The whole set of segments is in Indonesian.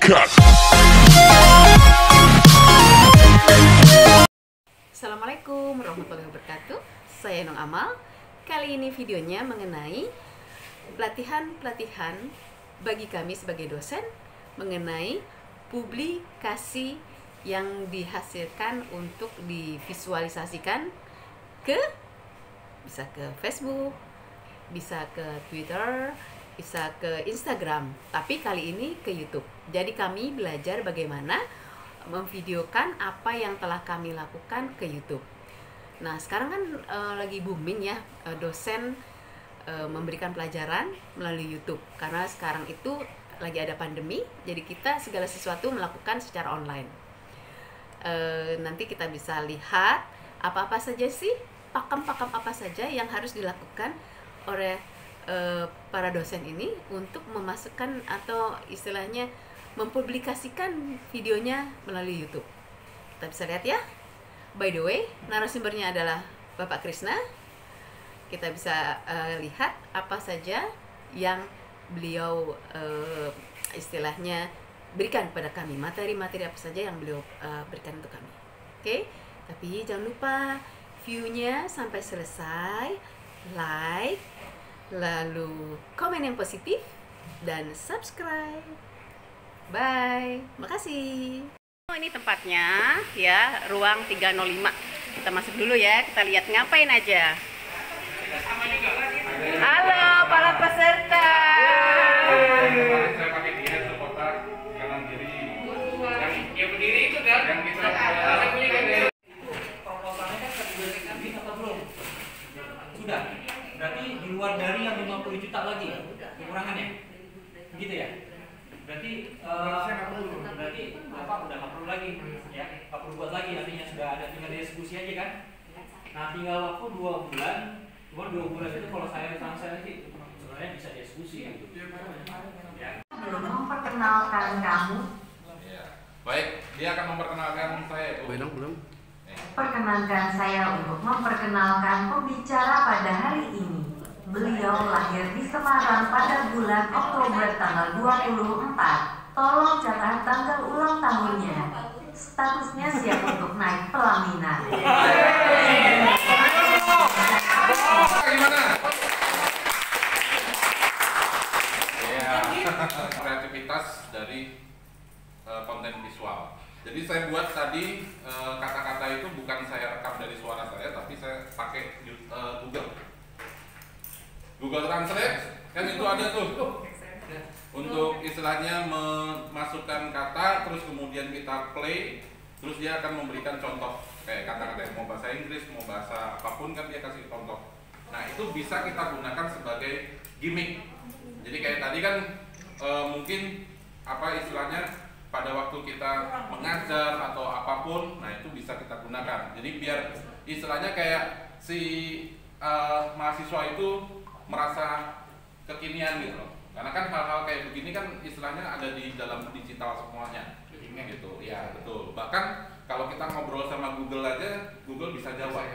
Cut. Assalamualaikum warahmatullahi wabarakatuh. Saya Nong Amal. Kali ini videonya mengenai pelatihan bagi kami sebagai dosen mengenai publikasi yang dihasilkan untuk divisualisasikan bisa ke Facebook, bisa ke Twitter, bisa ke Instagram, tapi kali ini ke YouTube. Jadi kami belajar bagaimana memvideokan apa yang telah kami lakukan ke YouTube. Nah, sekarang kan lagi booming ya dosen memberikan pelajaran melalui YouTube, karena sekarang itu lagi ada pandemi, jadi kita segala sesuatu melakukan secara online. Nanti kita bisa lihat apa-apa saja sih, pakem-pakem apa saja yang harus dilakukan oleh para dosen ini untuk memasukkan atau istilahnya mempublikasikan videonya melalui YouTube. Kita bisa lihat ya. By the way, narasumbernya adalah Bapak Krisna. Kita bisa lihat apa saja yang beliau istilahnya berikan kepada kami, materi-materi apa saja yang beliau berikan untuk kami. Oke, tapi jangan lupa view-nya sampai selesai, like, lalu komen yang positif, dan subscribe. Bye, makasih. Oh, ini tempatnya ya, ruang 305. Kita masuk dulu ya, kita lihat ngapain aja. Halo para peserta. Saya pakai dia kotak kanan kiri. Yang berdiri itu kan? Yang kita punya kan? Proposalnya kan kategori habis atau belum? Sudah. Berarti di luar dari yang 50 juta lagi kekurangannya. Begitu ya? Berarti berarti Bapak udah nggak perlu lagi ya, nggak perlu buat lagi, artinya sudah ada, tinggal diskusi aja kan. Nah, tinggal waktu 2 bulan. Cuma 2 bulan itu kalau saya sih sebenarnya bisa diskusi ya. Belum memperkenalkan kamu. Baik, dia akan memperkenalkan saya. Belum. Perkenankan saya untuk memperkenalkan pembicara pada hari ini. Beliau lahir di Semarang pada bulan Oktober tanggal 24. Tolong catat tanggal ulang tahunnya. Statusnya siap untuk naik pelaminan. Gimana? Ya, kreativitas dari konten visual. Jadi saya buat tadi kata-kata itu bukan saya rekam dari suara saya, tapi saya pakai Google Translate, kan itu ada tuh untuk istilahnya memasukkan kata, terus kemudian kita play, terus dia akan memberikan contoh kayak kata-kata mau bahasa Inggris, mau bahasa apapun kan dia kasih contoh. Nah, itu bisa kita gunakan sebagai gimmick. Jadi kayak tadi kan mungkin apa istilahnya pada waktu kita mengajar atau apapun, nah itu bisa kita gunakan. Jadi biar istilahnya kayak si mahasiswa itu merasa kekinian gitu loh. Karena kan hal-hal kayak begini kan istilahnya ada di dalam digital semuanya gitu. Ya betul. Bahkan kalau kita ngobrol sama Google aja, Google bisa jawab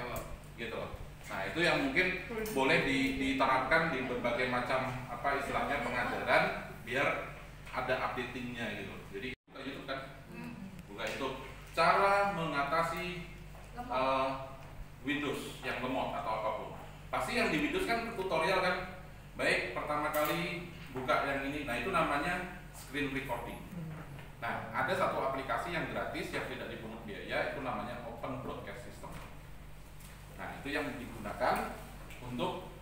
gitu loh. Nah, itu yang mungkin boleh diterapkan di berbagai macam apa istilahnya pengajaran biar ada updatingnya gitu. Jadi buka YouTube kan, buka YouTube. Cara mengatasi Windows yang lemot atau apapun. Pasti yang di Windows kan tutorial kan. Baik, pertama kali buka yang ini. Nah, itu namanya screen recording. Nah, ada satu aplikasi yang gratis yang tidak dipungut biaya, itu namanya Open Broadcast System. Nah, itu yang digunakan untuk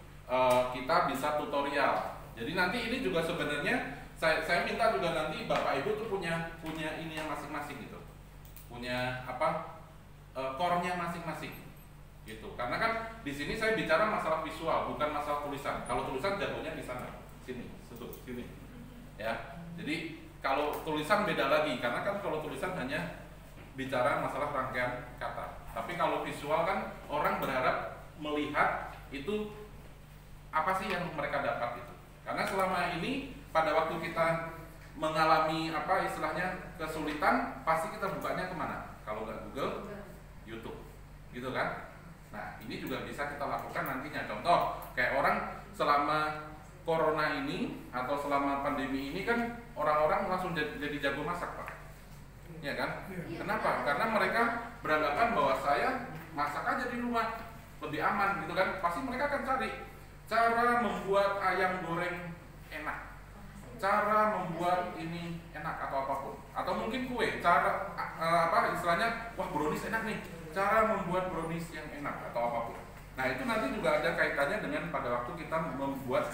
kita bisa tutorial. Jadi nanti ini juga sebenarnya saya minta juga nanti Bapak Ibu tuh punya ini yang masing-masing gitu. Punya apa? Core-nya masing-masing. Gitu. Karena kan di sini saya bicara masalah visual, bukan masalah tulisan. Kalau tulisan jagonya di sana, sini. Ya. Jadi kalau tulisan beda lagi, karena kan kalau tulisan hanya bicara masalah rangkaian kata. Tapi kalau visual kan orang berharap melihat itu apa sih yang mereka dapat itu. Karena selama ini pada waktu kita mengalami apa istilahnya kesulitan, pasti kita bukanya kemana? Kalau nggak Google, YouTube, gitu kan? Nah, ini juga bisa kita lakukan nantinya. Contoh, kayak orang selama corona ini atau selama pandemi ini kan orang-orang langsung jadi jago masak, Pak. Ya kan? Kenapa? Karena mereka beranggapan bahwa saya masak aja di rumah lebih aman gitu kan. Pasti mereka akan cari cara membuat ayam goreng enak, cara membuat ini enak atau apapun, atau mungkin kue, cara istilahnya, wah brownies enak nih, cara membuat brownies yang enak atau apapun. Nah itu nanti juga ada kaitannya dengan pada waktu kita membuat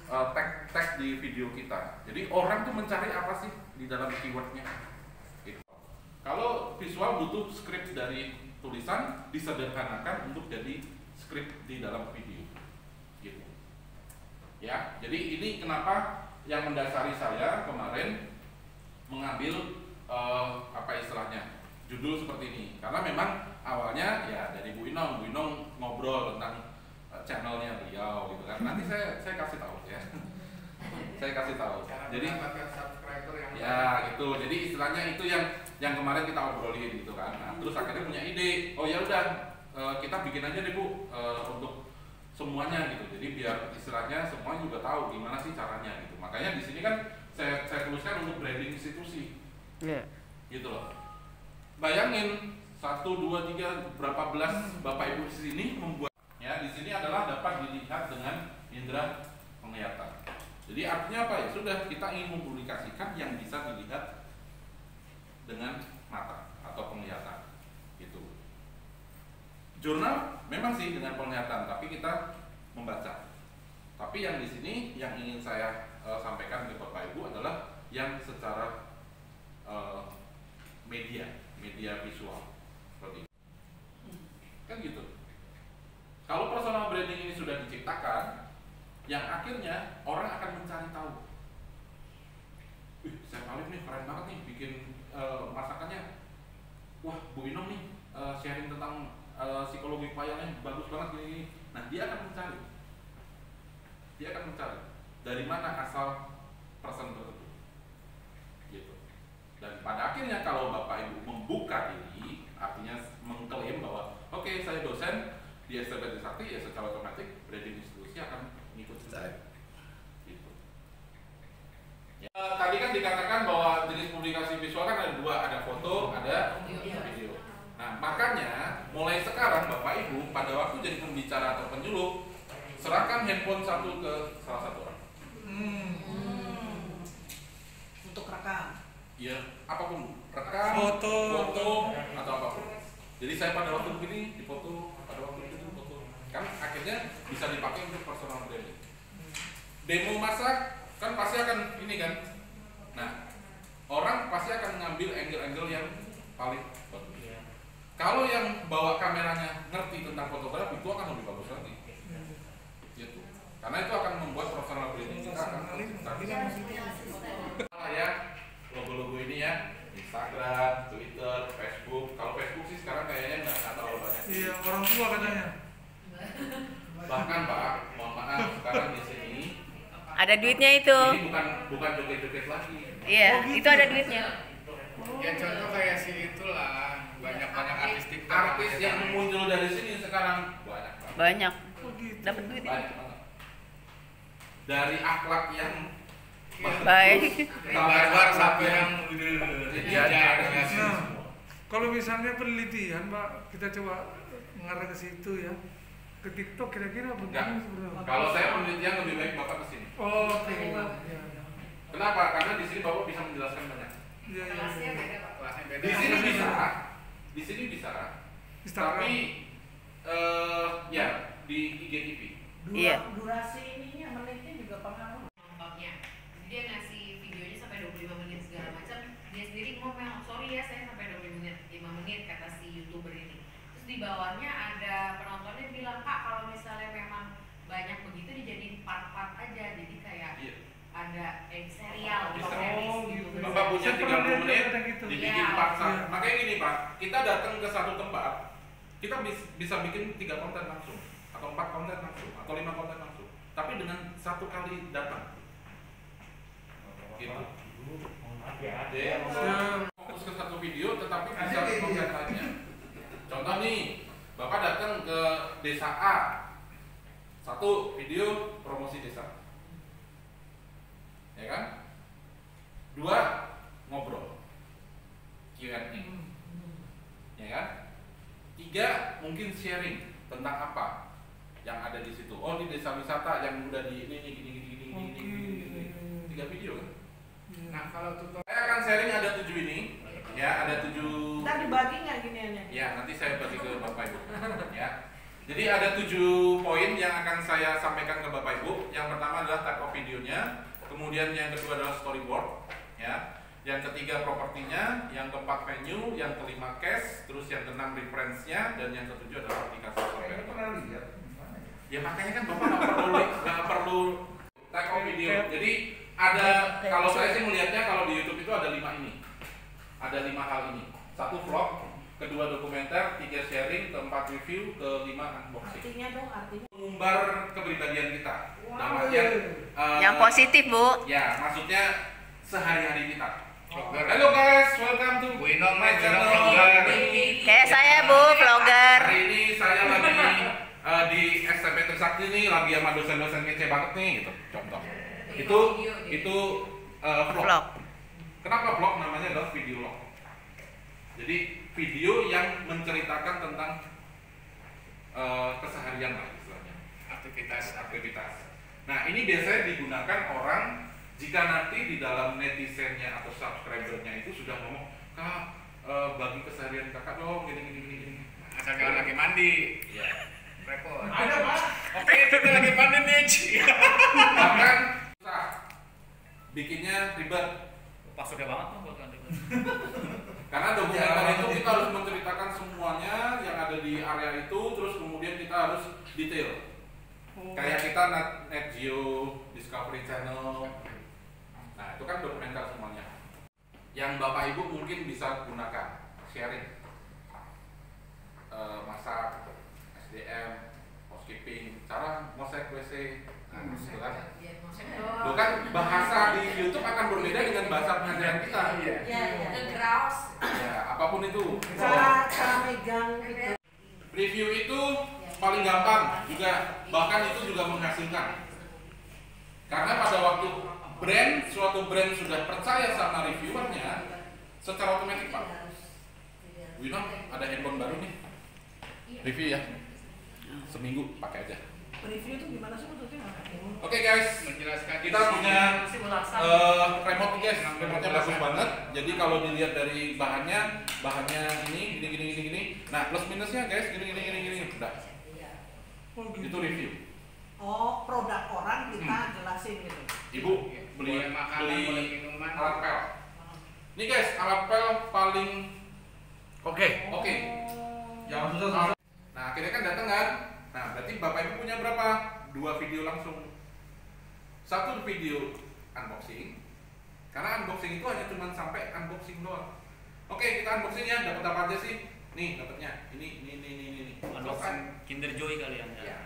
tag di video kita. Jadi orang tuh mencari apa sih di dalam keywordnya. Gitu. Kalau visual butuh script dari tulisan, disederhanakan untuk jadi script di dalam video. Gitu. Ya, jadi ini kenapa yang mendasari saya kemarin mengambil judul seperti ini, karena memang awalnya ya dari Bu Inong ngobrol tentang channelnya beliau gitu kan. Nanti saya kasih tahu ya. Saya kasih tahu. Jadi subscriber yang ya gitu. Jadi istilahnya itu yang kemarin kita obrolin gitu kan. Nah, terus akhirnya punya ide. Oh ya udah kita bikin aja deh Bu untuk semuanya gitu. Jadi biar istilahnya semua juga tahu gimana sih caranya gitu. Makanya di sini kan saya tuliskan untuk branding institusi. Yeah. Gitu loh. Bayangin 1, 2, 3 berapa belas Bapak Ibu di sini membuat ya, di sini adalah dapat dilihat dengan indera penglihatan. Jadi artinya apa ya? Sudah kita ingin mempublikasikan yang bisa dilihat dengan mata atau penglihatan. Gitu. Jurnal memang sih dengan penglihatan, tapi kita membaca. Tapi yang di sini yang ingin saya sampaikan ke Bapak Ibu adalah yang secara media visual seperti itu. Kan gitu. Kalau personal branding ini sudah diciptakan, yang akhirnya orang akan mencari tahu. Chef Alif nih keren banget nih bikin masakannya. Wah, Bu Inong nih sharing tentang psikologi payahnya bagus banget gini. Nah, dia akan mencari. Dari mana asal person tersebut. Gitu. Dan pada akhirnya kalau Bapak Ibu membuka diri, artinya mengklaim bahwa oke, saya dosen di STB Trisakti, ya secara otomatis branding institusi akan mengikuti saya. Gitu. Ya, tadi kan dikatakan bahwa jenis publikasi visual kan ada dua, ada foto, ada video. Nah, makanya mulai sekarang Bapak Ibu pada waktu jadi pembicara atau penyuluh, serahkan handphone satu ke salah satu orang. Untuk rekam. Ya, apapun, rekam, foto atau apapun. Jadi saya pada waktu begini difoto, pada waktu itu difoto. Kan akhirnya bisa dipakai untuk personal branding. Demo masak kan pasti akan ini kan. Nah, orang pasti akan mengambil angle-angle yang paling bagus. Kalau yang bawa kameranya ngerti tentang fotografi, itu akan lebih bagus lagi. Gitu. Karena itu akan membuat personal branding kita akan ya, logo-logo ini ya, Instagram, Twitter, Facebook. Kalau Facebook sih sekarang kayaknya nggak terlalu banyak. Iya, orang tua katanya. Bahkan Pak, mohon maaf, sekarang di sini Ada duitnya itu. ini bukan joget-joget lagi. Iya, itu ada duitnya. Ya contoh kayak si itulah banyak artis TikTok. Artis yang muncul dari sini sekarang banyak banget. Banyak. Oh gitu. Dapat duit. Banyak banget. Dari akhlak yang Baik. Barbar sampai yang Nah, kalau misalnya penelitian, Pak, kita coba mengarah ke situ ya. Ke TikTok kira-kira bagaimana sebenarnya? Kalau saya penelitian lebih baik Bapak kesini. Oh, oke. Ya, Kenapa? Karena di sini Bapak bisa menjelaskan banyak. ya. kelasnya beda. Di sini bisa. Instagram. Tapi ya di IGTV. Iya. Durasi ininya menitnya juga pengaruh. Nontonnya. Jadi dia ngasih videonya sampai 25 menit segala macam. Dia sendiri ngomong, sorry ya saya sampai 5 menit kata si YouTuber ini. Terus di bawahnya ada penontonnya bilang, Kak kalau misalnya memang banyak begitu dijadiin part-part aja. Jadi kayak ada serial atau series gitu. Bapak punya 30 menit Gitu. dibikin Iya. part. Iya. Makanya gini Pak, kita datang ke satu tempat, kita bisa bikin 3 konten langsung, atau 4 konten langsung, atau 5 konten langsung. Tapi dengan satu kali datang. Gitu. Jadi, fokus ke satu video, tetapi bisa konten lainnya. Contoh nih, Bapak datang ke desa A, satu video promosi desa, ya kan? 2 ngobrol, Q&A, ya kan? 3 mungkin sharing tentang apa yang ada di situ. Oh, di desa wisata yang udah di ini gini. 3 video kan? Nah, kalau tutorial Saya akan sharing ada 7 ini, ya ada 7. Ntar dibagi nggak giniannya? Ya, nanti saya bagi ke Bapak Ibu. Ya. Jadi ada 7 poin yang akan saya sampaikan ke Bapak Ibu. Yang pertama adalah type of videonya, kemudian yang kedua adalah storyboard, ya. Yang ketiga propertinya, yang keempat venue, yang kelima case, terus yang keenam reference-nya, dan yang ketujuh adalah aplikasi software. Ya makanya kan Bapak nggak perlu type of video. Jadi ada, kalau saya sih melihatnya kalau di YouTube itu ada 5 ini. Ada 5 hal ini. 1 vlog, kedua dokumenter, 3 sharing, keempat review, kelima unboxing. Artinya dong, artinya. Mengumbar kepribadian kita. Dalam artian, Yang positif, Bu. ya, maksudnya sehari-hari kita. vlogger. Halo guys, welcome to Wino my channel. vlogger. Kayak saya, Bu, vlogger. Hari ini saya lagi di SMP Trisakti nih, lagi sama dosen-dosen kece banget nih, gitu. Contoh. Itu vlog. Vlog. Kenapa vlog? Namanya adalah video log. Jadi video yang menceritakan tentang keseharian lah istilahnya. Aktivitas. Nah, ini biasanya digunakan orang jika nanti di dalam netizennya atau subscribernya itu sudah ngomong, Kak, bagi keseharian kakak dong, gini. Asal jangan lagi mandi. Ya. Repot. Ada, Pak. Oke, kita lagi mandi nih. Bahkan susah, bikinnya ribet. Pas sudah banget tuh buat kan. Karena dokumenter itu kita harus menceritakan semuanya yang ada di area itu, terus kemudian kita harus detail. Kayak kita Net Geo, Discovery Channel. Nah, itu kan dokumenter semuanya. Yang Bapak Ibu mungkin bisa gunakan, sharing, masak, SDM, housekeeping, cara mosek WC, nah, gitu kan. Bukan bahasa di YouTube akan berbeda dengan bahasa pengajaran kita. Iya. Ya, apapun itu. Cara megang gitu. Review itu paling gampang juga, bahkan itu juga menghasilkan. Karena pada waktu suatu brand sudah percaya sama reviewernya, secara otomatis Pak, Wino ada handphone baru nih, review ya, seminggu pakai aja. Review itu gimana sih maksudnya? Oke guys, Menjelaskan kita punya remote nih guys, remote-nya bagus banget. Jadi kalau dilihat dari bahannya ini gini. Nah plus minusnya guys, gini. Udah, itu review. Oh, produk orang kita jelasin gitu. Ibu beli boleh makanan, boleh minuman. alat pel. Nih guys, alat pel paling oke. Jangan susah. Nah akhirnya kan datang kan. Nah berarti Bapak Ibu punya berapa? 2 video langsung. 1 video unboxing. Karena unboxing itu hanya cuma sampai unboxing doang. Oke, kita unboxing ya. Dapat apa aja sih? Nih dapatnya. Ini. Unboxing Kinder Joy kalian ya. Ya.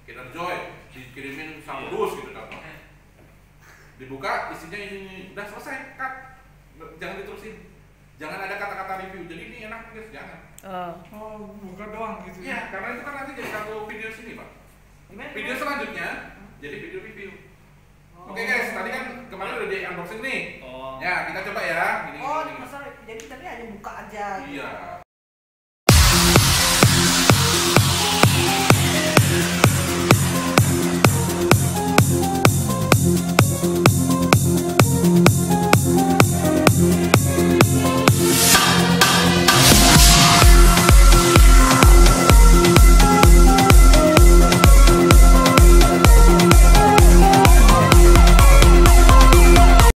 Kinder Joy dikirimin sama dus gitu contoh. Dibuka isinya ini. Udah selesai, cut. Jangan diterusin. Jangan ada kata-kata review. Jadi ini enak guys, jangan. Oh, bukan doang gitu Ya, karena itu kan nanti jadi satu video sini, Pak. Gimana? Video selanjutnya jadi video review. Oke guys, tadi kan kemarin udah di unboxing nih. Oh. Ya, kita coba ya. Gini. Oh, masalah jadi tadi hanya buka aja. Iya.